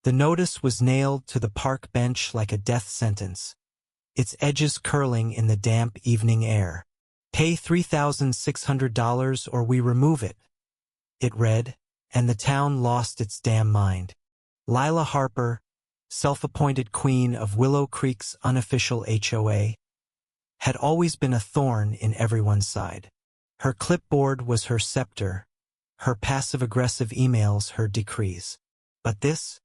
The notice was nailed to the park bench like a death sentence, its edges curling in the damp evening air. "Pay $3,600 or we remove it," it read, and the town lost its damn mind. Lila Harper, self-appointed queen of Willow Creek's unofficial HOA, had always been a thorn in everyone's side. Her clipboard was her scepter, her passive-aggressive emails her decrees. But this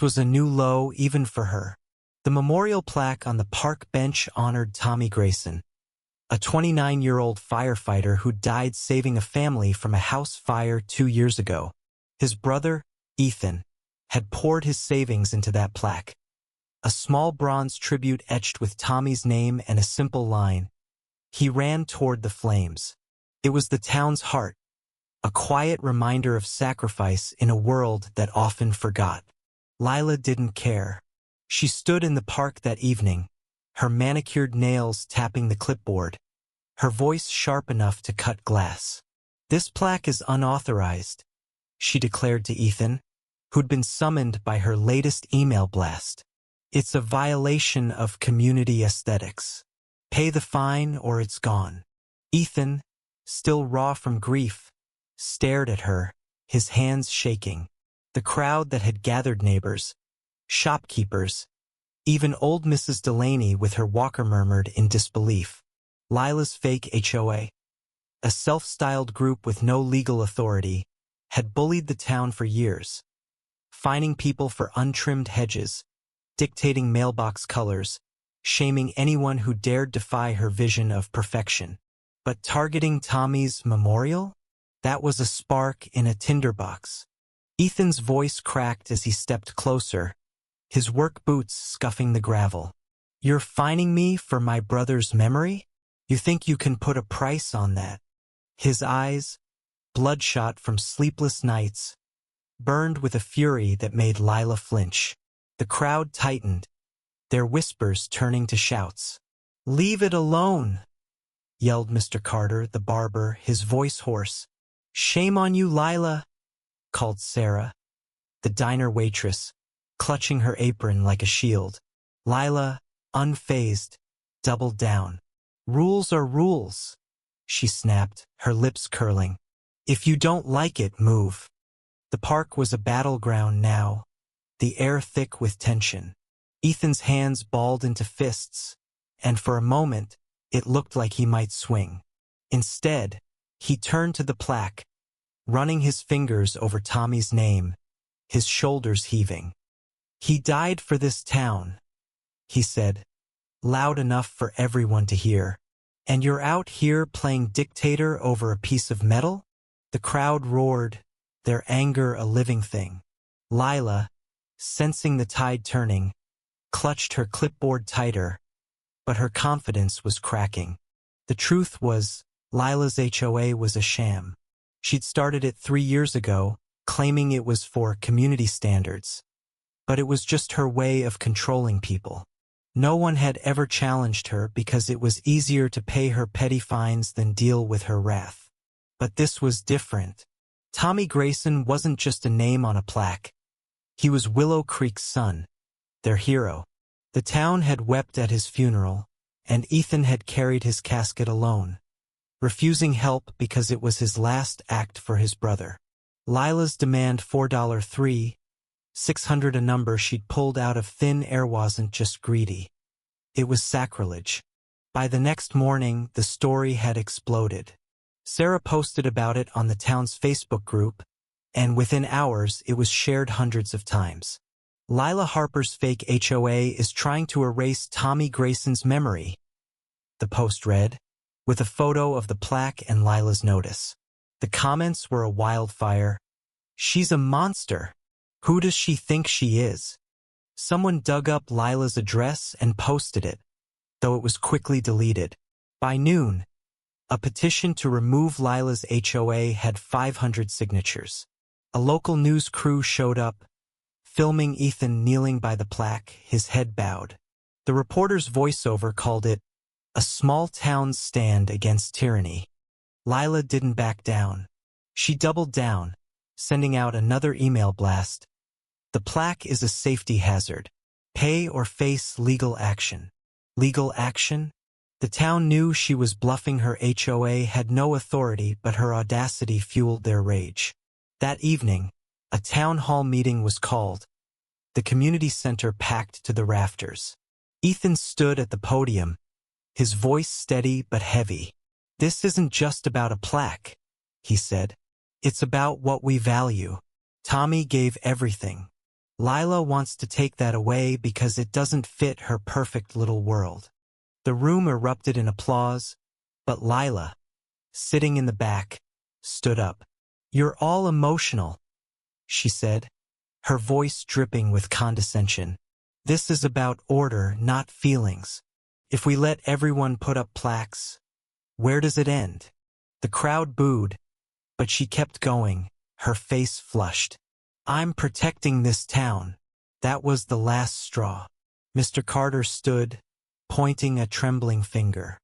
was a new low even for her. The memorial plaque on the park bench honored Tommy Grayson, a 29-year-old firefighter who died saving a family from a house fire 2 years ago. His brother, Ethan, had poured his savings into that plaque. A small bronze tribute etched with Tommy's name and a simple line, "He ran toward the flames." It was the town's heart, a quiet reminder of sacrifice in a world that often forgot. Lila didn't care. She stood in the park that evening, her manicured nails tapping the clipboard, her voice sharp enough to cut glass. "This plaque is unauthorized," she declared to Ethan, who'd been summoned by her latest email blast. "It's a violation of community aesthetics. Pay the fine or it's gone." Ethan, still raw from grief, stared at her, his hands shaking. The crowd that had gathered, neighbors, shopkeepers, even old Mrs. Delaney with her walker, murmured in disbelief. Lila's fake HOA, a self-styled group with no legal authority, had bullied the town for years, fining people for untrimmed hedges, dictating mailbox colors, shaming anyone who dared defy her vision of perfection. But targeting Tommy's memorial? That was a spark in a tinderbox. Ethan's voice cracked as he stepped closer, his work boots scuffing the gravel. "You're fining me for my brother's memory? You think you can put a price on that?" His eyes, bloodshot from sleepless nights, burned with a fury that made Lila flinch. The crowd tightened, their whispers turning to shouts. "Leave it alone," yelled Mr. Carter, the barber, his voice hoarse. "Shame on you, Lila," called Sarah, the diner waitress, clutching her apron like a shield. Lila, unfazed, doubled down. "Rules are rules," she snapped, her lips curling. "If you don't like it, move." The park was a battleground now, the air thick with tension. Ethan's hands balled into fists, and for a moment, it looked like he might swing. Instead, he turned to the plaque, running his fingers over Tommy's name, his shoulders heaving. "He died for this town," he said, loud enough for everyone to hear. "And you're out here playing dictator over a piece of metal?" The crowd roared, their anger a living thing. Lila, sensing the tide turning, clutched her clipboard tighter, but her confidence was cracking. The truth was, Lila's HOA was a sham. She'd started it 3 years ago, claiming it was for community standards. But it was just her way of controlling people. No one had ever challenged her because it was easier to pay her petty fines than deal with her wrath. But this was different. Tommy Grayson wasn't just a name on a plaque. He was Willow Creek's son, their hero. The town had wept at his funeral, and Ethan had carried his casket alone, refusing help because it was his last act for his brother. Lila's demand $4,300, a number she'd pulled out of thin air, wasn't just greedy. It was sacrilege. By the next morning, the story had exploded. Sarah posted about it on the town's Facebook group, and within hours it was shared hundreds of times. "Lila Harper's fake HOA is trying to erase Tommy Grayson's memory," the post read, with a photo of the plaque and Lila's notice. The comments were a wildfire. "She's a monster. Who does she think she is?" Someone dug up Lila's address and posted it, though it was quickly deleted. By noon, a petition to remove Lila's HOA had 500 signatures. A local news crew showed up, filming Ethan kneeling by the plaque, his head bowed. The reporter's voiceover called it a small town's stand against tyranny. Lila didn't back down. She doubled down, sending out another email blast, The plaque is a safety hazard. Pay or face legal action. Legal action? The town knew she was bluffing. Her HOA had no authority, but her audacity fueled their rage. That evening, a town hall meeting was called. The community center packed to the rafters. Ethan stood at the podium, his voice steady but heavy. "This isn't just about a plaque," he said. "It's about what we value. Tommy gave everything. Lila wants to take that away because it doesn't fit her perfect little world." The room erupted in applause, but Lila, sitting in the back, stood up. "You're all emotional," she said, her voice dripping with condescension. "This is about order, not feelings. If we let everyone put up plaques, where does it end?" The crowd booed, but she kept going, her face flushed. "I'm protecting this town." That was the last straw. Mr. Carter stood, pointing a trembling finger.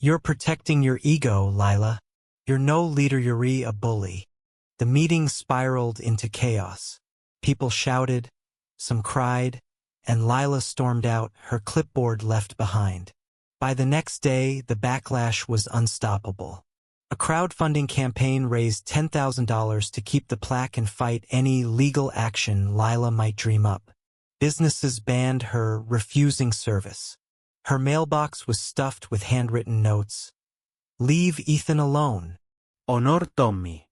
"You're protecting your ego, Lila. You're no leader, you're a bully." The meeting spiraled into chaos. People shouted, some cried, and Lila stormed out, her clipboard left behind. By the next day, the backlash was unstoppable. A crowdfunding campaign raised $10,000 to keep the plaque and fight any legal action Lila might dream up. Businesses banned her, refusing service. Her mailbox was stuffed with handwritten notes. "Leave Ethan alone. Honor Tommy."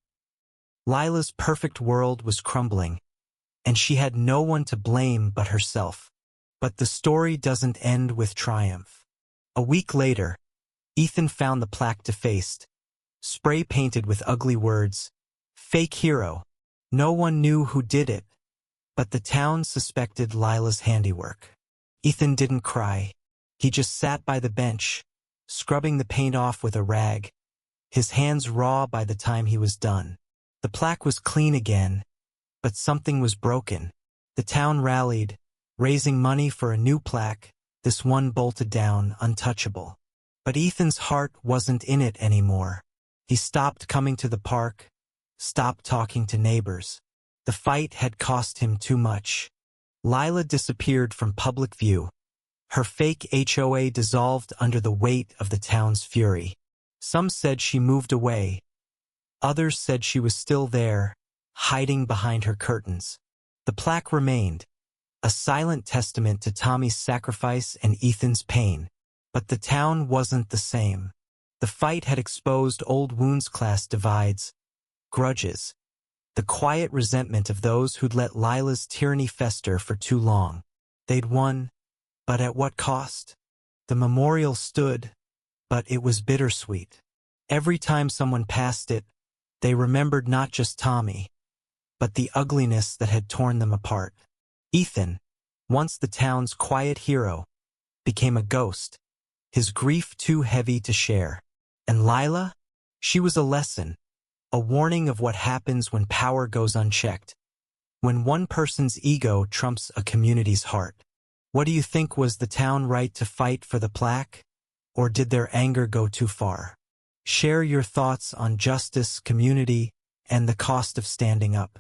Lila's perfect world was crumbling, and she had no one to blame but herself. But the story doesn't end with triumph. A week later, Ethan found the plaque defaced, spray-painted with ugly words, "Fake hero." No one knew who did it, but the town suspected Lila's handiwork. Ethan didn't cry. He just sat by the bench, scrubbing the paint off with a rag, his hands raw by the time he was done. The plaque was clean again, but something was broken. The town rallied, raising money for a new plaque, this one bolted down, untouchable. But Ethan's heart wasn't in it anymore. He stopped coming to the park, stopped talking to neighbors. The fight had cost him too much. Lila disappeared from public view. Her fake HOA dissolved under the weight of the town's fury. Some said she moved away. Others said she was still there, hiding behind her curtains. The plaque remained, a silent testament to Tommy's sacrifice and Ethan's pain. But the town wasn't the same. The fight had exposed old wounds, class divides, grudges, the quiet resentment of those who'd let Lila's tyranny fester for too long. They'd won, but at what cost? The memorial stood, but it was bittersweet. Every time someone passed it, they remembered not just Tommy, but the ugliness that had torn them apart. Ethan, once the town's quiet hero, became a ghost, his grief too heavy to share. And Lila? She was a lesson, a warning of what happens when power goes unchecked, when one person's ego trumps a community's heart. What do you think, was the town right to fight for the plaque? Or did their anger go too far? Share your thoughts on justice, community, and the cost of standing up.